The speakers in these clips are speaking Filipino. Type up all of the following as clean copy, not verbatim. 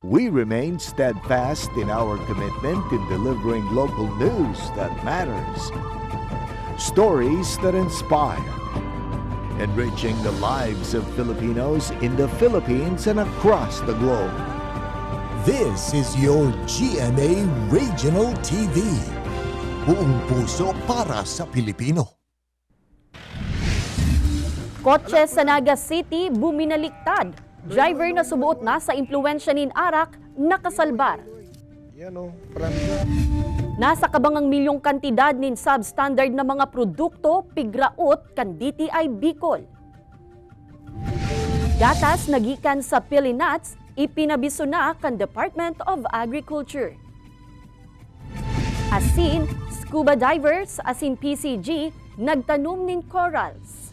We remain steadfast in our commitment in delivering local news that matters, stories that inspire, enriching the lives of Filipinos in the Philippines and across the globe. This is your GMA Regional TV. Buong puso para sa Pilipino. Kotse sa Naga City buminaliktad. Driver na subuot na sa impluensya nin Arak, nakasalbar. Nasa kabangang milyong kantidad nin substandard na mga produkto, pigraot kan DTI Bicol. Gatas nagikan sa Pilinuts, ipinabiso na kan Department of Agriculture. Asin, scuba divers, asin PCG, nagtanom nin corals.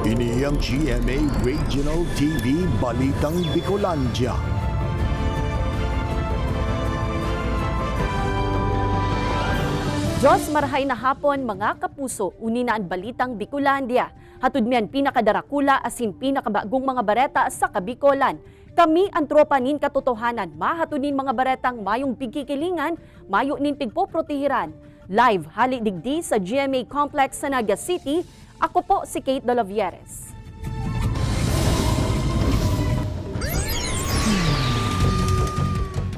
Ini ang GMA Regional TV Balitang Bicolandia. Diyos marahay na hapon mga kapuso, uninaan Balitang Bicolandia. Hatud miyan pinakadarakula asin pinakabagong mga bareta sa Kabikolan. Kami ang tropa nin katotohanan, mahatunin mga baretang mayong pigkikilingan, mayo nin pigpoprotehiran. Live hali digdi sa GMA Complex sa Naga City. Ako po si Kate Dolavieres.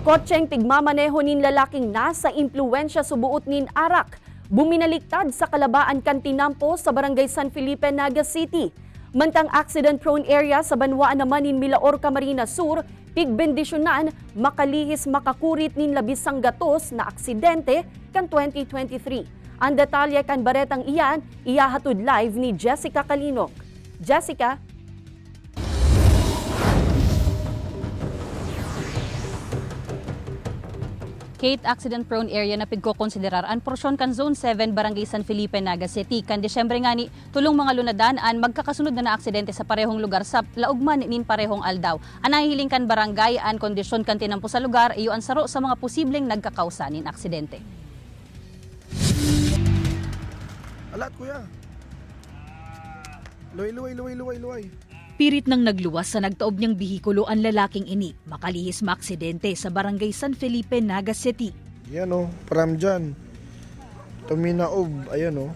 Kotseng pigmamaneho nin lalaking nasa impluensya subuot nin Arak. Buminaliktad sa Kalabaan Cantinampo sa Barangay San Felipe, Naga City. Mantang accident-prone area sa Banwaan naman nin Milaor, Camarines Sur, pigbendisyonan, makalihis makakurit nin labisang gatos na aksidente kan 2023. Ang detalye kan baretang iyan, iyahatud live ni Jessica Kalinok. Jessica? Kate, accident-prone area na pigko-konsiderar ang porsyon kan Zone 7, Barangay San Felipe, Naga City. Kan Desyembre nga ni, tulong mga lunadan ang magkakasunod na aksidente sa parehong lugar sa laugman nin parehong aldaw. Ang nahihiling kan barangay ang kondisyon kan tinampo sa lugar, iyo ang saro sa mga posibleng nagkakausa nin aksidente. Alat kuya. Luway. Pirit nang nagluwas sa nagtaob niyang bihikulo ang lalaking ini, makalihis maaksidente sa Barangay San Felipe, Naga City. Yan o, param dyan. Tuminaob, ayan o.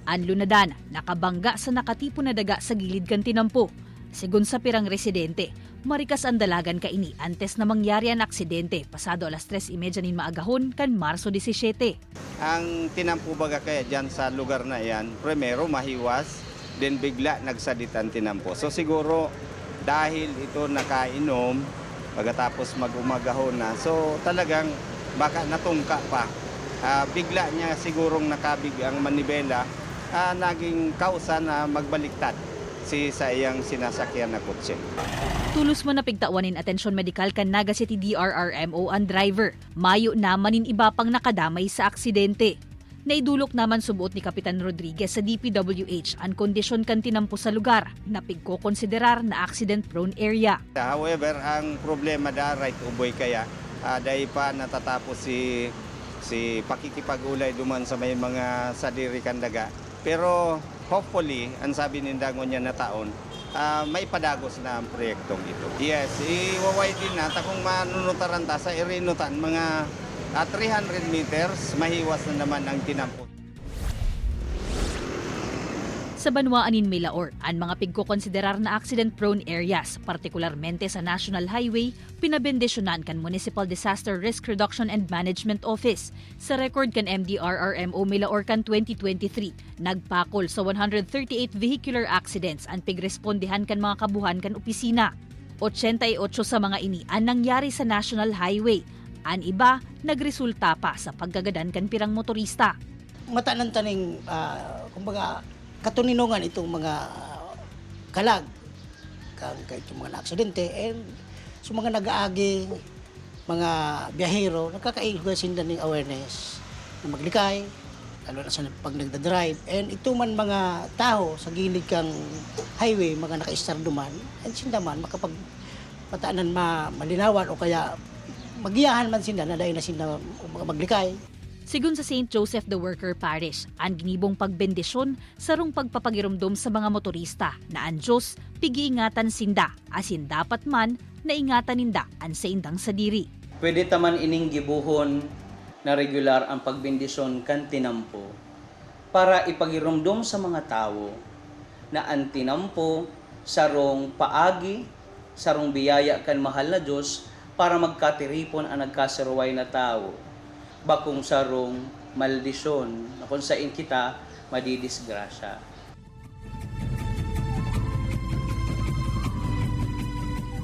Ang lunadan, nakabangga sa nakatipo na daga sa gilid kan tinampo. Sigun sa pirang residente, marikas ang dalagan ka ini antes na mangyari ang aksidente pasado alas 3:30 nin maagahon kan Marso 17. Ang tinampo baga kaya dyan sa lugar na yan, primero mahiwas, then bigla nagsaditan tinampo. So siguro dahil ito nakainom, pagkatapos mag-umagahon na, so talagang baka natungka pa. Bigla niya sigurong nakabig ang manibela, naging kausa na magbaliktad sa iyang sinasakyan na kotse. Tulos mo na pigtawanin atensyon medikal kan Naga City DRRMO ang driver. Mayo naman in iba pang nakadamay sa aksidente. Naidulok naman subuot ni Kapitan Rodriguez sa DPWH ang kondisyon kan tinampo sa lugar na pigko-konsiderar na accident-prone area. However, ang problema da right uboy kaya, dahil pa natatapos si pakikipag-ulay duman sa may mga sadiri kandaga. Pero hopefully, ang sabi nindangon niya na taon, may padagos na ang proyektong ito. Yes, iwaway din na kung manunutaran ta sa irinutan mga 300 meters, mahiwas na naman ang tinampo. Sa Banwaanin, Milaor, ang mga pigko-konsiderar na accident-prone areas, partikularmente sa National Highway, pinabendisyonan kan Municipal Disaster Risk Reduction and Management Office. Sa record kan MDRRMO Milaor kan 2023, nagpakol sa 138 vehicular accidents ang pigrespondihan kan mga kabuhan kan opisina. 88 sa mga ini ang nangyari sa National Highway. Ang iba, nagresulta pa sa paggagadan kan pirang motorista. Matanan taning, kumbaga, katuninungan itong mga kalag kahit yung mga aksidente and so mga nag-aagi, mga biyahero, nagkakaigasin na ng awareness na maglikay, lalo na sa pag nagdadrive. And ito man mga tao sa gilid kang highway, mga naka-star duman, and sindaman makapagpataanan malinawan o kaya magiyahan man sila na dahil na sila maglikay. Sigun sa St. Joseph the Worker Parish, ang ginibong pagbendisyon sarong pagpapagirumdom sa mga motorista na ang Diyos pigiingatan sinda, asin dapat man na ingatan ninda ang sa indang sadiri. Pwede taman ining gibuhon na regular ang pagbendisyon kan tinampo para ipagirumdom sa mga tao na ang tinampo sarong paagi, sarong biyaya kan mahal na Diyos para magkatiripon ang nagkasaruway na tao. Bakong sarong maldisyon na kung saan kita madidisgrasya.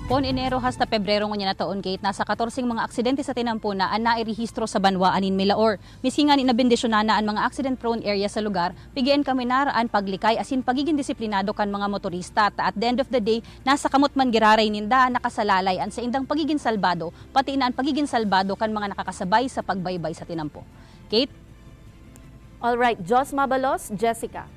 Pon Enero hasta Pebrero ngunya na taon Kate, nasa 14 mga aksidente sa tinampo na ang nairehistro sa Banwaan in Milaor. Misingan inabendisyonan na ang mga accident-prone area sa lugar, pigian kami naraan paglikay asin pagiging disiplinado kan mga motorista. At the end of the day, nasa kamot man giraray ninda nakasalalay an sa indang pagiging salbado, pati na ang pagiging salbado kan mga nakakasabay sa pagbaybay sa tinampo. Kate? Alright, Jos Mabalos, Jessica.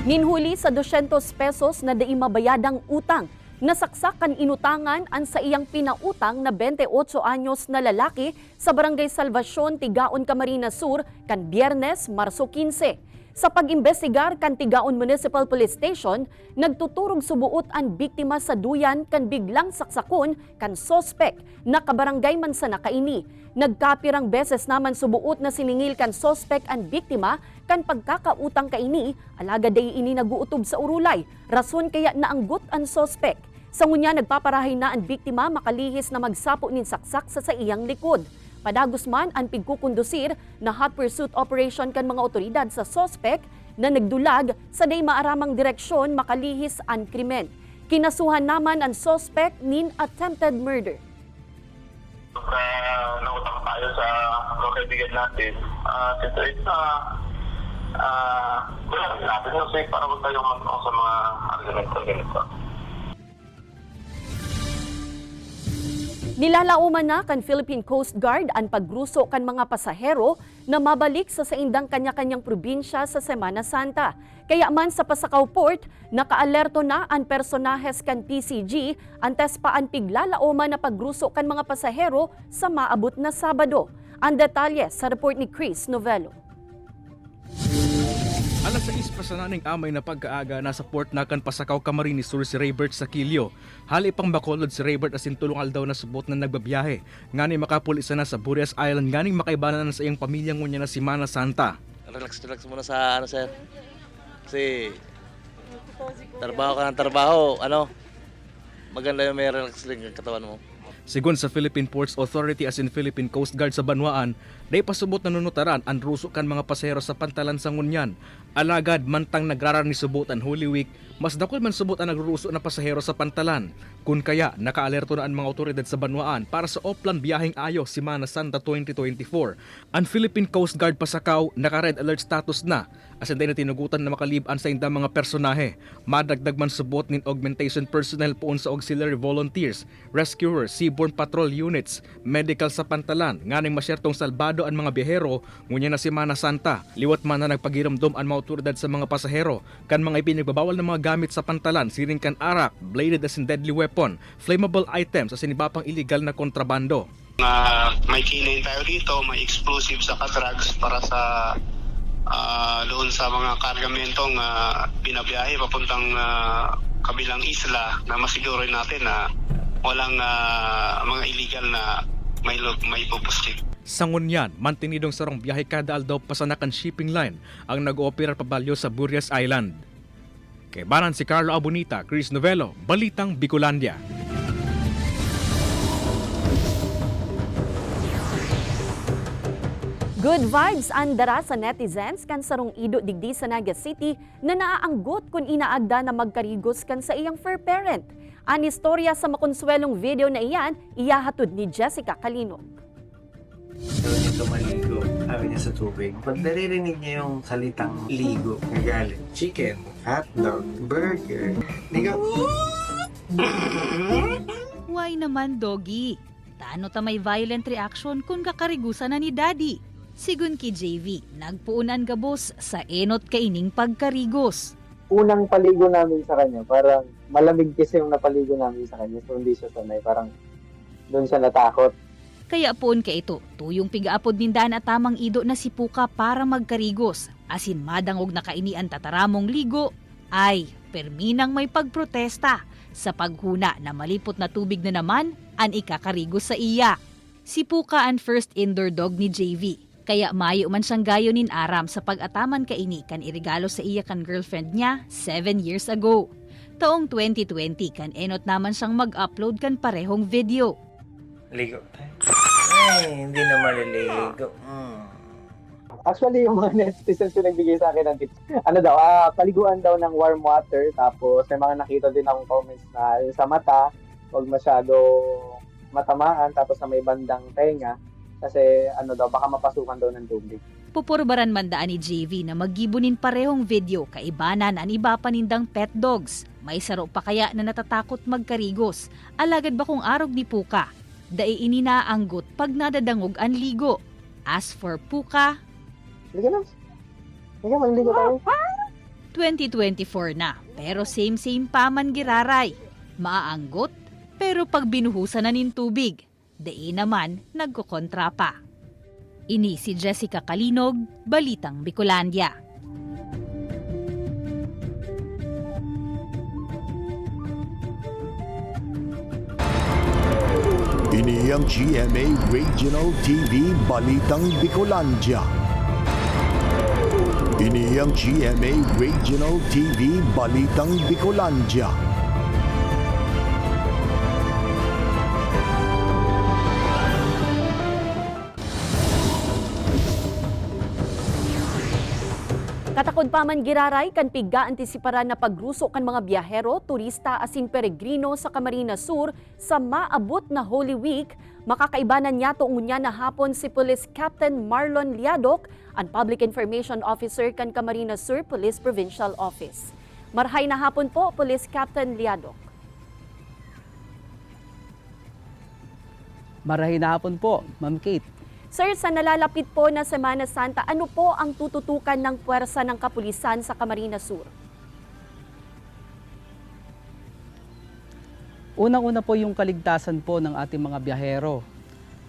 Ninhuli sa 200 pesos na dai mabayadang utang. Nasaksakan inutangan ang sa iyang pinautang na 28 anyos na lalaki sa Barangay Salvacion, Tigaon, Camarines Sur, kan Biyernes, Marso 15. Sa pag-imbestigar kan Tigaon Municipal Police Station, nagtuturog subuot ang biktima sa duyan kan biglang saksakon kan sospek na kabarangay man sa nakaini. Nagkapirang beses naman subuot na siningil kan sospek ang biktima kan pagkakautang kaini, alaga day ini naguutob sa urulay. Rason kaya naanggot ang sospek. Sa ngunya nagpaparahay na ang biktima makalihis na magsapo nin saksak sa iyang likod. Padagos man ang pigkukundusir na hot pursuit operation kan mga otoridad sa sospek na nagdulag sa day maaramang direksyon makalihis ang krimen. Kinasuhan naman ang sospek nin attempted murder. Nautang tayo sa mga kaibigan natin. Since it's natin yung safe para huwag tayong mag-o sa mga argumento ganito. Nilalauman na kan Philippine Coast Guard ang pagruso kan mga pasahero na mabalik sa saindang kanya-kanyang probinsya sa Semana Santa. Kaya man sa Pasakaw Port, nakaalerto na ang personahes kan PCG antes pa ang piglalauman na pagruso kan mga pasahero sa maabot na Sabado. Ang detalye sa report ni Chris Novello. Alas 6 pa sa naning amay na pagkaaga nasa port na kan Pasakaw, Camarines Sur si Raybert sa Kilyo. Hali pang bakolod si Raybert asin tulungal daw na subot na nagbabiyahe. Ngani makapulisa na sa Burias Island nganing makaibanan na sa iyang pamilya ngunya na si Mana Santa. Relax muna sa sir. Kasi trabaho ka ng trabaho, maganda yung may relax din ang katawan mo. Sigon sa Philippine Ports Authority as in Philippine Coast Guard sa Banwaan, day pasubot na nunutaran ang ruso kan mga pasahero sa pantalan sa ngunyan. Alagad mantang nagraran ni subot ang Holy Week, mas dakol man subot ang nagruruso na pasahero sa pantalan. Kun kaya nakaalerto na ang mga otoridad sa Banwaan para sa Oplan biyaheng ayo Semana Santa 2024. Ang Philippine Coast Guard Pasakaw naka-red alert status na. Asin day na tinugutan na makalib-an sa indang mga personahe. Madagdag man subot nin augmentation personnel poon sa auxiliary volunteers, rescuers, seaborne patrol units, medical sa pantalan, nganing masyertong salbado ang mga biyahero, ngunya na Semana Santa. Liwat man na nagpagiramdom ang mga otoridad sa mga pasahero, kan mga ipinagbabawal na mga gamit sa pantalan, siring kan arak, bladed as in deadly weapon, flammable items as in iba pang illegal na kontrabando. May kinain tayo dito, may explosive sa drugs para sa doon sa mga kargamentong binabiyahe papuntang kabilang isla na masiguro natin na walang mga illegal na may pupustik. Sa ngunyan, mantinidong sarong biyahe kada aldaw pasanakan shipping line ang nag-ooperar pabalyo sa Burias Island. Kay banan si Carlo Abonita, Chris Novello, Balitang Bicolandia. Good vibes ang dara sa netizens kan sarong ido digdi sa Naga City na naaanggot kung inaagda na magkarigos kan sa iyang fur parent. Ang istorya sa makonsuelong video na iyan, iyahatod ni Jessica Calinog. Doon ito maligo, sabi niya sa tubig. Pag naririnig niya yung salitang ligo, nagalit. Chicken, hotdog, burger. Ligo. Why naman, doggy? Taano ta may violent reaction kung kakarigusan na ni daddy? Sigun ki JV, nagpuunan gabos sa enot kaining pagkarigos. Unang paligo namin sa kanya, parang malamig kasi yung napaligo namin sa kanya, so hindi siya sanay, parang doon siya natakot. Kaya poon ka ito, tuyong pigaapod nindan at tamang ido na si Puka para magkarigos. Asin madangog na kainian tataramong ligo, ay perminang may pagprotesta sa paghuna na malipot na tubig na naman ang ikakarigos sa iya. Si Puka ang first indoor dog ni JV, kaya mayo man siyang gayo nin Aram sa pag-ataman kaini kan irigalo sa iya kan girlfriend niya 7 years ago. Taong 2020 kan enot naman siyang mag-upload kan parehong video. Ligo tayo. Ay, hindi na maliligo. Actually, yung mga netizens yung nagbigay sa akin ng tips. Ano daw, paliguan daw ng warm water. Tapos may mga nakita din akong comments na yung sa mata, huwag masyado matamaan. Tapos sa may bandang tenga. Kasi ano daw, baka mapasukan daw ng tubig. Pupurbaran man daan ni JV na maggibunin parehong video kaibanan ang iba panindang pet dogs. May saro pa kaya na natatakot magkarigos. Alagad ba kung arog ni Puka? Dai ininaanggot pag nadadangog ang ligo. As for Puka, Liga na. Liga, manligo tayo. 2024 na, pero same-same pa man giraray. Maaanggot, pero pag binuhusan na nin tubig, dai naman nagkukontra pa. Ini si Jessica Kalinog, Balitang Bicolandia. Ini ang GMA Regional TV Balitang Bicolandia. Ini ang GMA Regional TV Balitang Bicolandia. Katakod pa man giraray kan pigga antisiparan na pagruso kan mga biyahero, turista asin peregrino sa Camarines Sur sa maabot na Holy Week, makakaibanan niya tuungunya na hapon si Police Captain Marlon Liadok, ang Public Information Officer kan Camarines Sur Police Provincial Office. Marhay na hapon po, Police Captain Liadok. Marhay na hapon po, Ma'am Kate. Sir, sa nalalapit po na Semana Santa, ano po ang tututukan ng puwersa ng kapulisan sa Camarines Sur? Unang-una po yung kaligtasan po ng ating mga biyahero.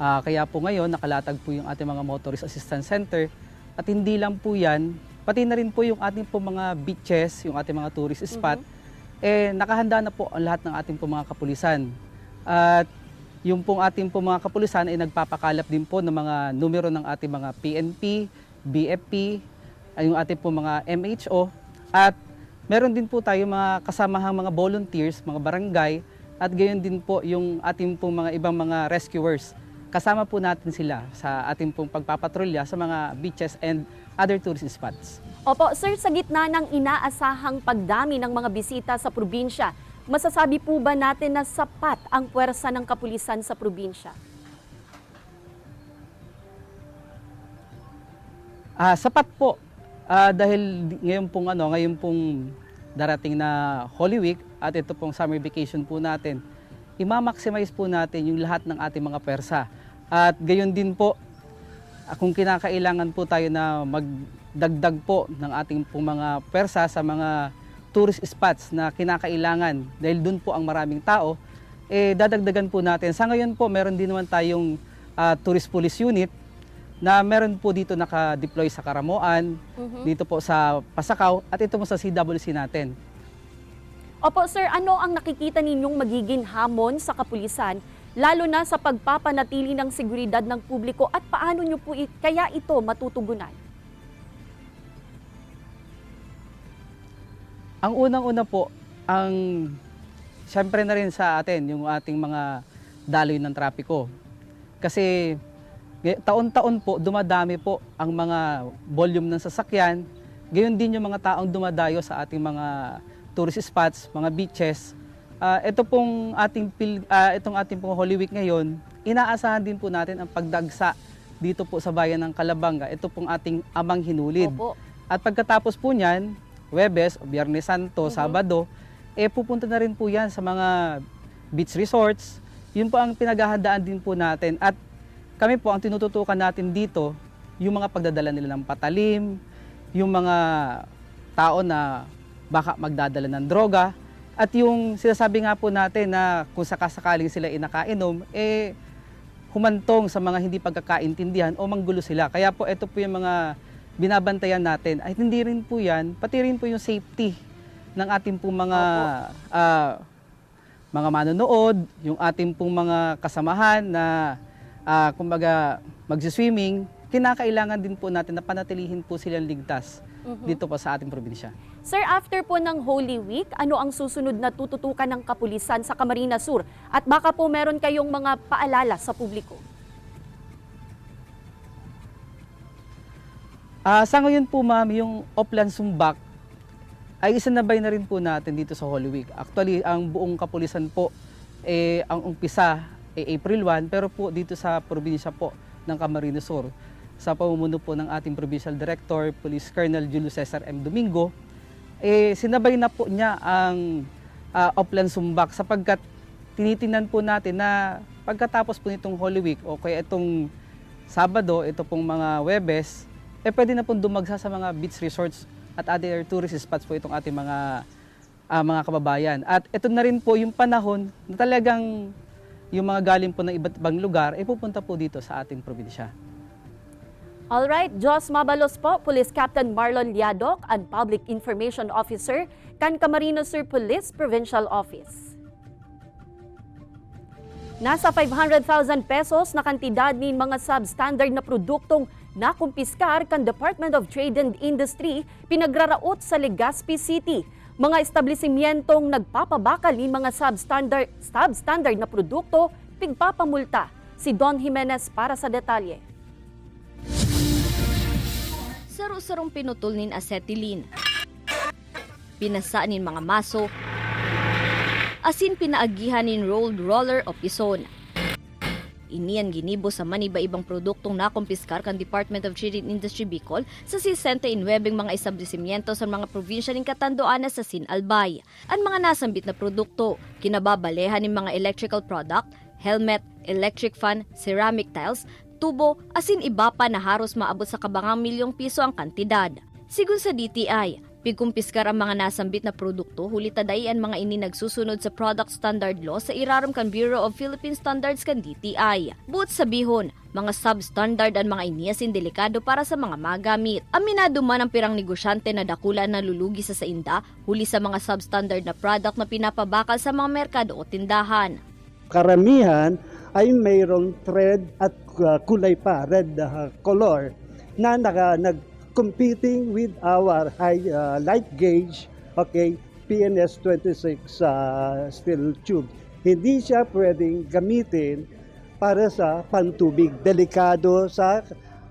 Kaya po ngayon nakalatag po yung ating mga Motorist Assistance Center at hindi lang po yan, pati na rin po yung ating po mga beaches, yung ating mga tourist spot, nakahanda na po ang lahat ng ating po mga kapulisan. At yung pong ating po mga kapulisan ay nagpapakalap din po ng mga numero ng ating mga PNP, BFP, yung ating po mga MHO at meron din po tayo mga kasamahang mga volunteers, mga barangay at gayon din po yung ating po mga ibang mga rescuers. Kasama po natin sila sa ating pong pagpapatrolya sa mga beaches and other tourist spots. Opo, sir, sa gitna ng inaasahang pagdami ng mga bisita sa probinsya, masasabi po ba natin na sapat ang puwersa ng kapulisan sa probinsya? Sapat po dahil ngayon pong darating na Holy Week at ito pong summer vacation po natin, i-maximize po natin yung lahat ng ating mga puwersa. At gayon din po, kung kinakailangan po tayo na magdagdag po ng ating pong mga puwersa sa mga tourist spots na kinakailangan dahil doon po ang maraming tao, dadagdagan po natin. Sa ngayon po, meron din naman tayong tourist police unit na meron po dito naka-deploy sa Karamoan, dito po sa Pasakaw, at ito po sa CWC natin. Opo, sir, ano ang nakikita ninyong magiging hamon sa kapulisan, lalo na sa pagpapanatili ng seguridad ng publiko at paano nyo po kaya ito matutugunan? Ang unang-una po, siyempre na rin sa atin, yung ating mga daloy ng trapiko. Kasi taon-taon po, dumadami po ang mga volume ng sasakyan. Gayon din yung mga taong dumadayo sa ating mga tourist spots, mga beaches. Itong ating pong Holy Week ngayon, inaasahan din po natin ang pagdagsa dito po sa bayan ng Calabanga. Ito pong ating Amang Hinulid. Opo. At pagkatapos po niyan, Huwebes, Biyernes Santo, Sabado, pupunta na rin po yan sa mga beach resorts. Yun po ang pinaghahandaan din po natin. At kami po, ang tinututukan natin dito, yung mga pagdadala nila ng patalim, yung mga tao na baka magdadala ng droga, at yung sinasabi nga po natin na kung sakasakaling sila inakainom, humantong sa mga hindi pagkakaintindihan o manggulo sila. Kaya po ito po yung mga binabantayan natin. Ay hindi rin po yan, pati rin po yung safety ng ating pong mga manonood, yung ating pong mga kasamahan na kumbaga magsiswimming, kinakailangan din po natin na panatilihin po silang ligtas dito po sa ating probinsya. Sir, after po ng Holy Week, ano ang susunod na tututukan ng kapulisan sa Camarines Sur? At baka po meron kayong mga paalala sa publiko? Sa ngayon po ma'am, yung Oplan Sumbak ay isinabay na rin po natin dito sa Holy Week. Actually, ang buong kapulisan po, ang umpisa April 1, pero po dito sa probinsya po ng Camarines Sur, sa pamumuno po ng ating Provincial Director, Police Colonel Julio Cesar M. Domingo, sinabay na po niya ang Oplan Sumbak sapagkat tinitingnan po natin na pagkatapos po nitong Holy Week o kaya itong Sabado, ito pong mga Webes, pwede na pong dumagsa sa mga beach resorts at other tourist spots po itong ating mga kababayan. At ito na rin po yung panahon na talagang yung mga galing po ng iba't ibang lugar pupunta po dito sa ating probinsya. Alright, Jos Mabalos po, Police Captain Marlon Liadok, and Public Information Officer, Camarines Sur Police Provincial Office. Nasa 500,000 pesos na kantidad ng mga substandard na produktong nakumpiskar kan Department of Trade and Industry pinagraraot sa Legazpi City. Mga establishmentong nagpapabakal ng mga substandard na produkto pigpapamulta. Si Don Jimenez para sa detalye. Saro-sarong pinutol nin acetylene. Pinasaan nin mga maso. Asin pinaagihan nin rolled roller o pison. Iniyan ginibo sa maniba-ibang produktong nakumpiskar kan Department of Trade and Industry Bicol sa 69 mga establishmento sa mga probinsya ng Catanduanes sa Sinalbay. Ang mga nasambit na produkto, kinababalehan ng mga electrical product, helmet, electric fan, ceramic tiles, tubo, asin iba pa na haros maabot sa kabangang milyong piso ang kantidad. Sigun sa DTI, pigkumpiskar ang mga nasambit na produkto, huli tadayan mga ini nagsusunod sa Product Standard Law sa iraram kan Bureau of Philippine Standards kan DTI. Buot sabihon, mga substandard ang mga ini asin delikado para sa mga magamit. Aminado man ang pirang negosyante na dakula na lulugi sa sainda, huli sa mga substandard na product na pinapabakal sa mga merkado o tindahan. Karamihan ay mayroong thread at kulay pa, red color, na competing with our light gauge, PNS 26 steel tube. Hindi siya pwedeng gamitin para sa pantubig. Delikado sa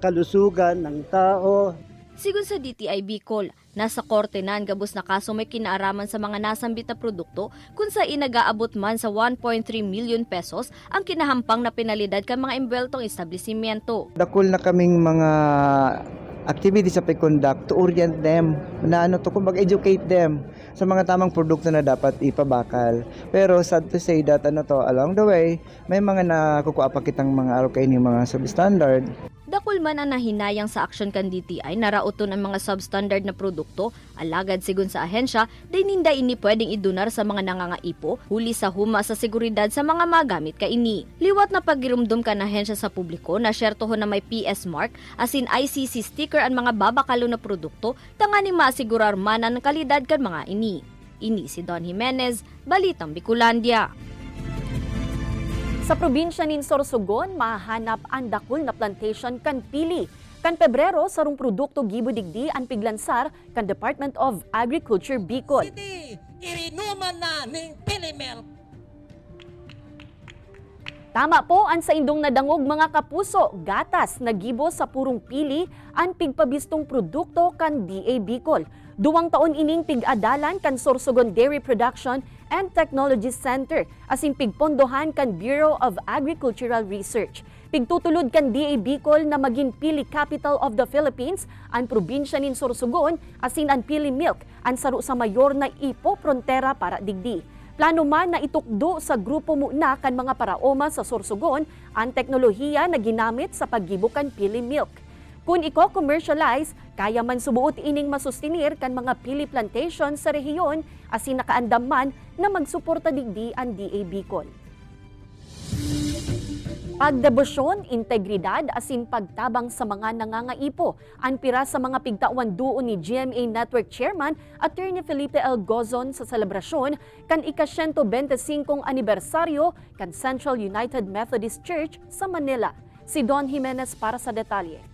kalusugan ng tao. Sigun sa DTI Bicol, nasa korte na ang gabos na kaso may kinaaraman sa mga nasambit na produkto kung sa inagaabot man sa 1.3 million pesos ang kinahampang na penalidad kan mga embeltong establishmento. Dakol na kaming mga activities sa pag-conduct to orient them, na kung mag-educate them sa mga tamang produkto na dapat ipabakal. Pero sad to say that along the way, may mga nakukuha pa kitang mga araw kainin mga substandard. Dakol man ang nahinayang sa aksyon kan DTI na rauton ang mga substandard na produkto, alagad sigun sa ahensya, dayninda ini pwedeng idunar sa mga nangangaipo, huli sa huma sa seguridad sa mga magamit kaini. Liwat na pagirumdum kan ahensya sa publiko na syertohon na may PS mark, asin ICC sticker ang mga babakalo na produkto, tanganing maasigurar man ang kalidad kan mga ini. Ini si Don Jimenez, Balitang Bicolandia. Sa probinsya nin Sorsogon, mahanap ang dakul na plantation kan pili. Kan Pebrero, sarong produkto gibudigdi ang piglansar kan Department of Agriculture Bicol. Irinuman na ning Pilimel. Tama po ang sa indong nadangog mga kapuso, gatas na gibo sa purong pili ang pigpabistong produkto kan DA Bicol. 2 taon ining pig-adalan kan Sorsogon Dairy Production and Technology Center asin pigpondohan kan Bureau of Agricultural Research. Pigtutulod kan DA Bicol na maging pili capital of the Philippines ang probinsya nin Sorsogon asin ang pili milk ang saru sa mayor na Ipo Frontera para digdi. Plano man na itukdo sa grupo muna kan mga paraoma sa Sorsogon ang teknolohiya na ginamit sa paggibo kan pili milk. Kung iko-commercialize, kaya man subuot ining masustinir kan mga pili plantation sa rehiyon asin nakaandam man na magsuporta digdi ang DA Bicol. Pagdebosyon, integridad, asin pagtabang sa mga nangangaipo. Ang pira sa mga pigtawan doon ni GMA Network Chairman Attorney Felipe L. Gozon sa selebrasyon kan ika-125 anibersaryo kan Central United Methodist Church sa Manila. Si Don Jimenez para sa detalye.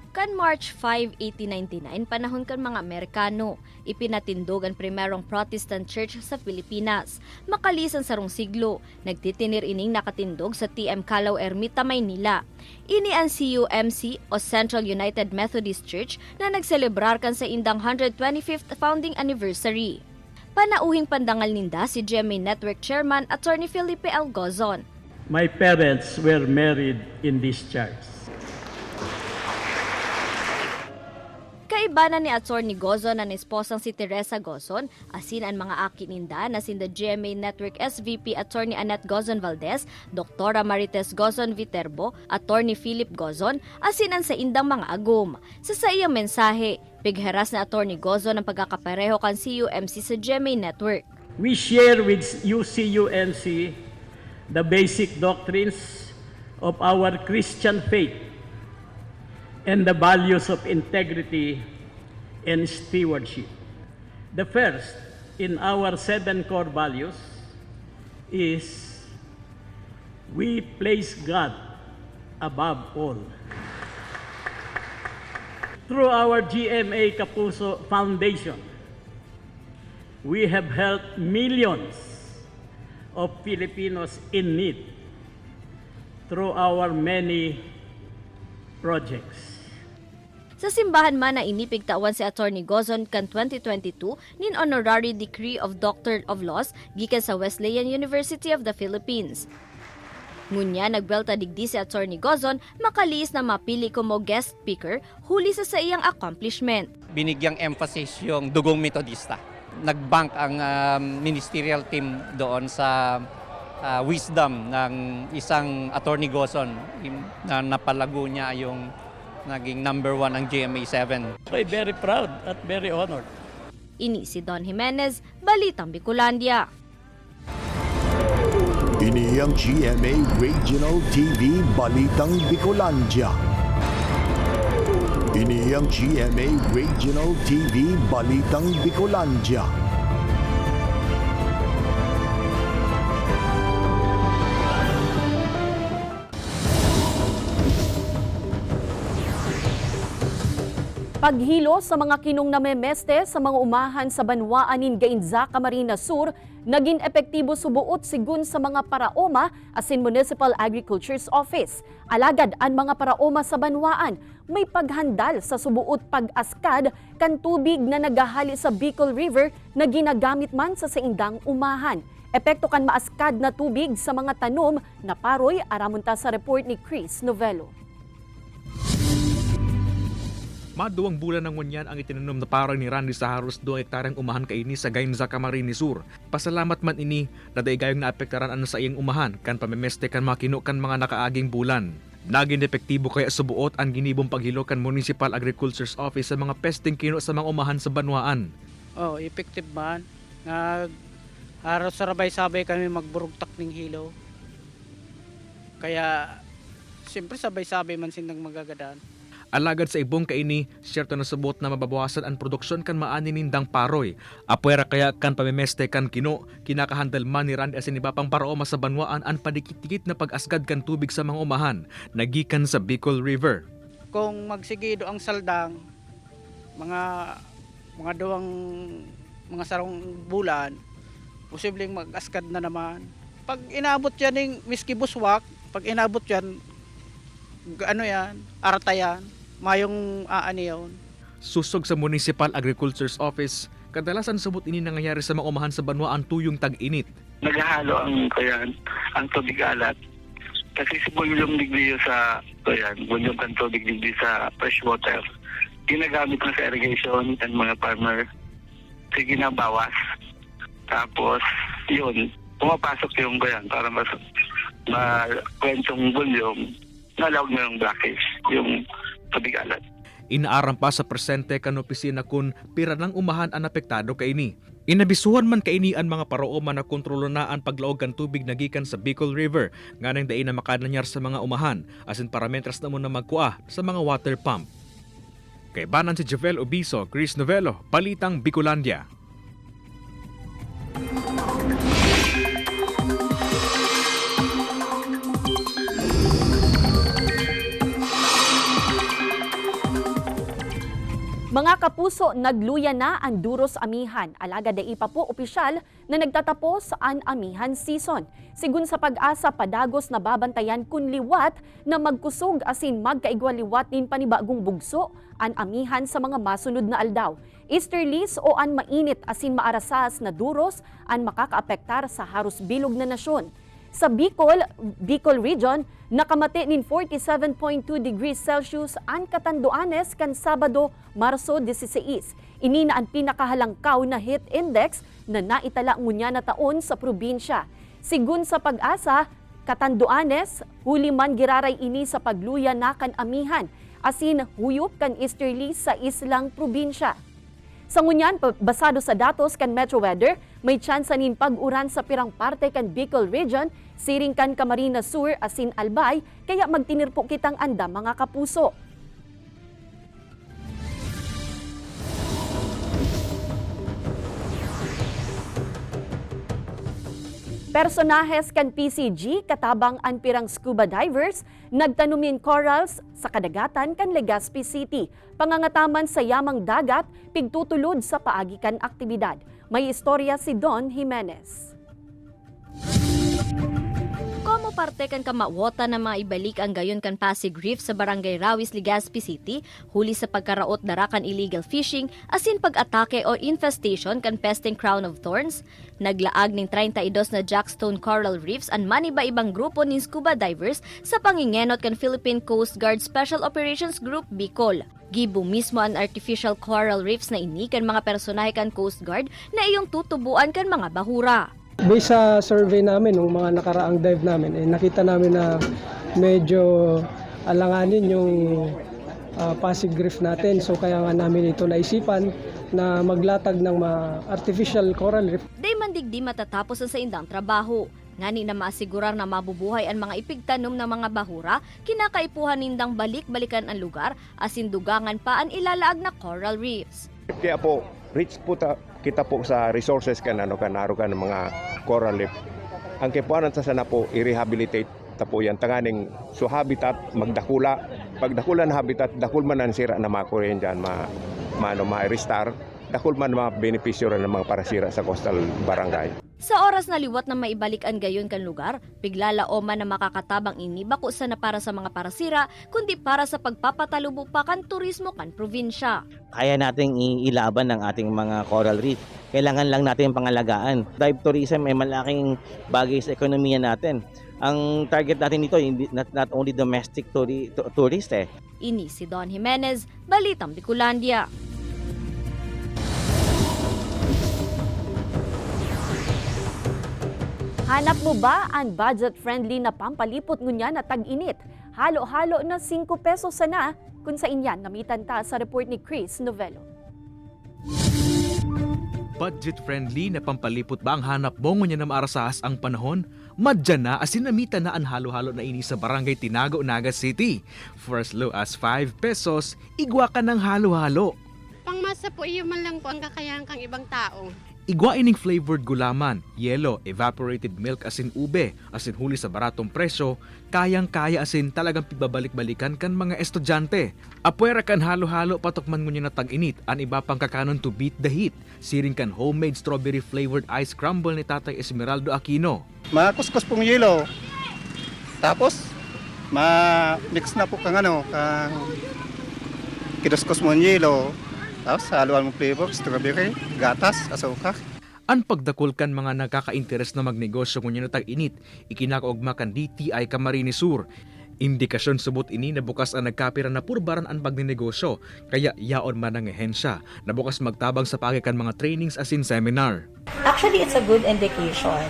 Kan March 5, 1899, panahon kan mga Amerikano, ipinatindog ang primerong Protestant Church sa Pilipinas. Makalisan sa rong siglo, nagtitinir ining nakatindog sa TM Calao Ermita, Maynila. Ini ang CUMC o Central United Methodist Church na nagselebrar kan sa indang 125th founding anniversary. Panauhing pandangal ninda si GMA Network Chairman Attorney Felipe L. Gozon. My parents were married in this church. Kaibanan ni Attorney Gozon ang esposang si Teresa Gozon, asin ang mga akininda na sinda GMA Network SVP Attorney Annette Gozon Valdez, Dr. Marites Gozon Viterbo, Attorney Philip Gozon, asin ang sa indang mga agum. Sa iyang mensahe, pigheras na Attorney Gozon ang pagkakapareho kan CUMC sa GMA Network. We share with UCUMC the basic doctrines of our Christian faith and the values of integrity and stewardship. The first in our 7 core values is we place God above all. Through our GMA Kapuso Foundation, we have helped millions of Filipinos in need through our many projects. Sa simbahan man na inipigtawan si Attorney Gozon kan 2022 nin Honorary Degree of Doctor of Laws gikan sa Wesleyan University of the Philippines. Ngunya nagbelta digdi si Attorney Gozon makaliis na mapili como guest speaker huli sa iyang accomplishment. Binigyang emphasis yung dugong metodista. Nagbank ang ministerial team doon sa wisdom ng isang Attorney Gozon na napalago niya yung naging number 1 ang GMA 7. I'm very proud at very honored. Ini si Don Jimenez, Balitang Bicolandia. Ini ang GMA Regional TV Balitang Bicolandia. Ini ang GMA Regional TV Balitang Bicolandia. Paghilo sa mga kinong namemeste sa mga umahan sa Banwaanin Gainza, Camarines Sur, naging epektibo subuot sigun sa mga paraoma asin Municipal Agriculture's Office. Alagad ang mga paraoma sa Banwaan may paghandal sa subuot pag-askad kan tubig na nagahali sa Bicol River na ginagamit man sa saindang umahan. Epekto kan maaskad na tubig sa mga tanom na paroy aramunta sa report ni Chris Novello. Maduwang bulan ng ngunyan ang itinanom na parang ni Randy sa haros 2 hektaryang umahan kaini sa Gainza, Camarines Sur. Pasalamat man ini na daigayong naapektaran ano sa iyang umahan kan pamemeste kan makino kan mga nakaaging bulan. Naging epektibo kaya subuot ang ginibong paghilo kan Municipal Agriculture's Office sa mga pesting kino sa mga umahan sa Banwaan. Oh, effective man. Haros sarabay-sabay kami magburugtak ng hilo. Kaya siyempre sabay-sabay man sindang magagadaan. Alagad sa ibong kaini, siyerto na subot na mababawasan ang produksyon kan maanin nindang paroy. Apwera kaya kan pamemeste kan kino, kinakahandal man ni Randy asin iba pang paraoma sa Banwaan ang padikit-dikit na pag-asgad kan tubig sa mga umahan, nagikan sa Bicol River. Kung magsigido ang saldang, mga duwang mga sarong bulan, posibleng mag-askad na naman. Pag inabot yan ng whiskey buswak, pag inabot yan, arata yan. Mayong yun. Susog sa Municipal Agriculture's Office, kadalasan subot ini nangyayari sa mga umahan sa Banwaan tuyong tag-init. Naghahalo ang tubig alat. Kasi si bulyong digdi sa bulyong kan tubig digdi sa fresh water. Ginagamit na sa irrigation and mga farmer. Sige na bawas. Tapos yun, pumapasok yung para makwentong bulyong, nalawag na yung blockage, yung tubig alat. Inaaram pa sa presente kan opisina kun pira ng umahan ang apektado kaini. Inabisuhan man kaini ang mga parooman na kontrolo na ang paglaog kan tubig nagikan sa Bicol River nganang dai na makadanyar sa mga umahan asin parameters na mo na magkuha sa mga water pump. Kay banan si Javel Obiso, Chris Novelo, Balitang Bicolandia. Mga kapuso, nagluya na ang Duros Amihan. Alaga da ipa po opisyal na nagtatapos ang Amihan season. Sigun sa Pag-asa, padagos na babantayan kun liwat na magkusog asin magkaigwaliwat nin panibagong bugso ang Amihan sa mga masunod na aldaw. Easterlies o an mainit asin maarasas na duros ang makakaapektar sa haros bilog na nasyon. Sa Bicol Region, nakamate nin 47.2 degrees Celsius ang Catanduanes kan Sabado, Marso 16. Ini na ang pinakahalangkaw na heat index na naitala ngunya na taon sa probinsya. Sigun sa Pag-asa, Catanduanes, huli man giraray ini sa pagluya na kan Amihan, asin huyop kan Easterlies sa islang probinsya. Sa ngunyan, basado sa datos kan Metro Weather, may tsansa nin pag-uran sa pirang parte kan Bicol Region, siring kan Camarines Sur asin Albay, kaya magtinirpo kitang anda mga kapuso. Personahes kan PCG katabang ang pirang scuba divers nagtanumin corals sa kadagatan kan Legazpi City. Pangangataman sa yamang dagat pigtutulod sa paagi kan aktibidad. May istorya si Don Jimenez. Como parte kan kamawota na maibalik ang gayon kan Pasig Reef sa Barangay Rawis, Legazpi City, huli sa pagkaraot darakan illegal fishing, asin pag-atake o infestation kan pesting crown of thorns, naglaag ning 32 na jackstone coral reefs ang maniba-ibang grupo ning scuba divers sa pangingenot kan Philippine Coast Guard Special Operations Group Bicol. Gibo mismo ang artificial coral reefs na ini kan mga personahe kan Coast Guard na iyong tutubuan kan mga bahura. Based sa survey namin, ng mga nakaraang dive namin, nakita namin na medyo alanganin yung Pasig Reef natin. So kaya nga namin ito naisipan na maglatag ng artificial coral reef. Day mandigdi matatapos ang sa indang trabaho. Ngani na maasigurar na mabubuhay ang mga ipigtanom ng mga bahura, kinakaipuhan nindang balik-balikan ang lugar, asin dugangan pa ang ilalaag na coral reefs. Kaya po, rich po kita po sa resources narukan ng mga coral reef. Ang kipuanan sa sana po, i-rehabilitate po yan. Tanganing so habitat, magdakula. Pagdakula na habitat, dakul man ang sira na mga Korean dyan, ma-restart. Dakul man mga benepisyo ng mga parasira sa coastal barangay. Sa oras na liwat na maibalik ang gayon kan lugar, piglalaoman na makakatabang ini bako sa na para sa mga parasira, kundi para sa pagpapatalubo pa kan turismo kan probinsya. Kaya nating ilaban ng ating mga coral reef. Kailangan lang natin pangalagaan. Dive tourism ay malaking bagay sa ekonomiya natin. Ang target natin dito, not only domestic tourist Ini si Don Jimenez, Balitang Bicolandia. Hanap mo ba ang budget-friendly na pampalipot ngunya na tag-init? Halo-halo na 5 pesos sana kung sa inyan namitan ta sa report ni Chris Novelo. Budget-friendly na pampalipot ba ang hanap mo ngunya na maarasahas ang panahon? Madyan na asin namitan na ang halo-halo na ini sa Barangay Tinago, Naga City. For as low as 5 pesos, igwa ka ng halo-halo. Pangmasa po iyo man lang po ang kakayahan kang ibang tao. Igwa ining flavored gulaman, yelo, evaporated milk asin ube, asin huli sa baratong presyo, kayang-kaya asin talagang pibabalik-balikan kan mga estudyante. Apwera kan halo-halo patok man ngunyan na tag-init, an iba pang kakanon to beat the heat. Siring kan homemade strawberry flavored ice crumble ni Tatay Esmeraldo Aquino. Makuskus pong yelo. Tapos, ma-mix na po kang kinuskus mo ang yelo. Tapos haluan mo flavor, strawberry, gatas, asukar. Ang pagdakol kan mga nagkaka-interes na magnegosyo ngunyan na tag-init, ikinakaugma kan DTI Camarines Sur. Indikasyon subot ini na bukas ang nagkapira na purbaran ang pagninegosyo, kaya yaon man ang ehensya na bukas magtabang sa pagikan mga trainings asin seminar. Actually, it's a good indication.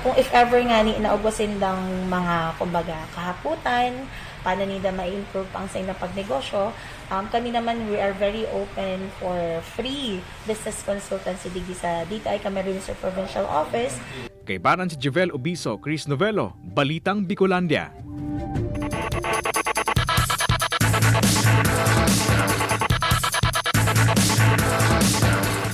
Kung if ever nga ni inaubos silang mga kumbaga kahaputan, paano nila ma-improve ang sa ilang pagnegosyo. Kami naman, we are very open for free business consultancy digi sa DTI Camarines Sur Provincial Office. Kay Baran si Jovel Obiso, Chris Novelo, Balitang Bicolandia.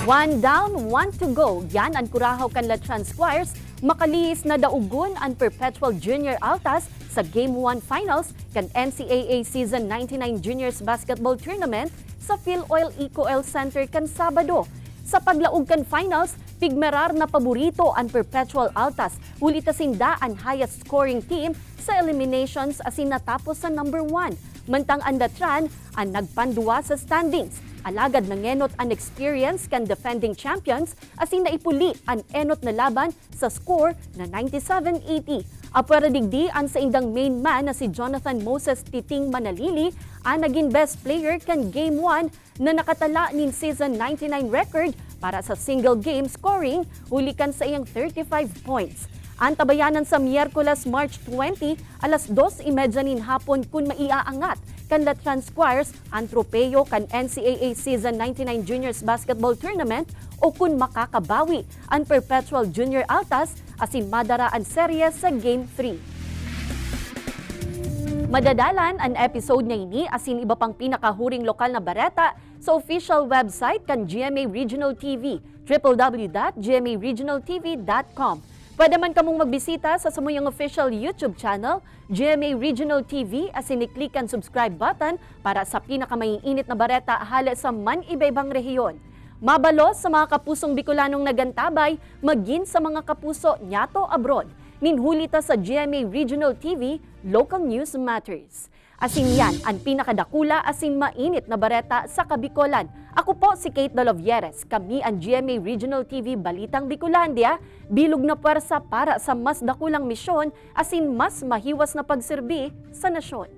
One down, one to go. Yan ang kurahaw kan Latran Squires. Makalihis na daugon ang Perpetual Junior Altas sa Game 1 Finals kan NCAA Season 99 Juniors Basketball Tournament sa PhilOil Eco-Oil Center kan Sabado. Sa paglaog kan Finals, pigmerar na paborito ang Perpetual Altas. Ulitasinda ang highest scoring team sa eliminations asin natapos sa number 1. Mantang ang Latran ang nagpanduwa sa standings. Alagad ng enot ang experience kan defending champions asin naipuli ang enot na laban sa score na 97-80. Apwera digdi ang sa indang main man na si Jonathan Moses Titing Manalili ang naging best player kan Game 1 na nakatala nin season 99 record para sa single game scoring hulikan sa iyang 35 points. Ang tabayanan sa Miyerkules, March 20, alas 2:30 nin hapon kun maiaangat kan Latran Squires ang tropeyo kan NCAA Season 99 Juniors Basketball Tournament o kun makakabawi ang Perpetual Junior Altas asin madara ang serye sa Game 3. Madadalan ang episode na ini asin iba pang pinakahuring lokal na bareta sa official website kan GMA Regional TV, www.gmaregionaltv.com. Pwede man kamong magbisita sa samuyang official YouTube channel, GMA Regional TV, asin i-click ang subscribe button para sa pinakamaiinit na bareta hala sa man-iba-ibang rehiyon. Mabalos sa mga kapusong Bicolanong nagantabay, magin sa mga kapuso nyato abroad. Ninhulita sa GMA Regional TV, Local News Matters. Asin yan ang pinakadakula asin mainit na bareta sa Kabicolan. Ako po si Kate Dolovieres. Kami ang GMA Regional TV Balitang Bicolandia, bilog na pwersa para sa mas dakulang misyon asin mas mahiwas na pagserbi sa nasyon.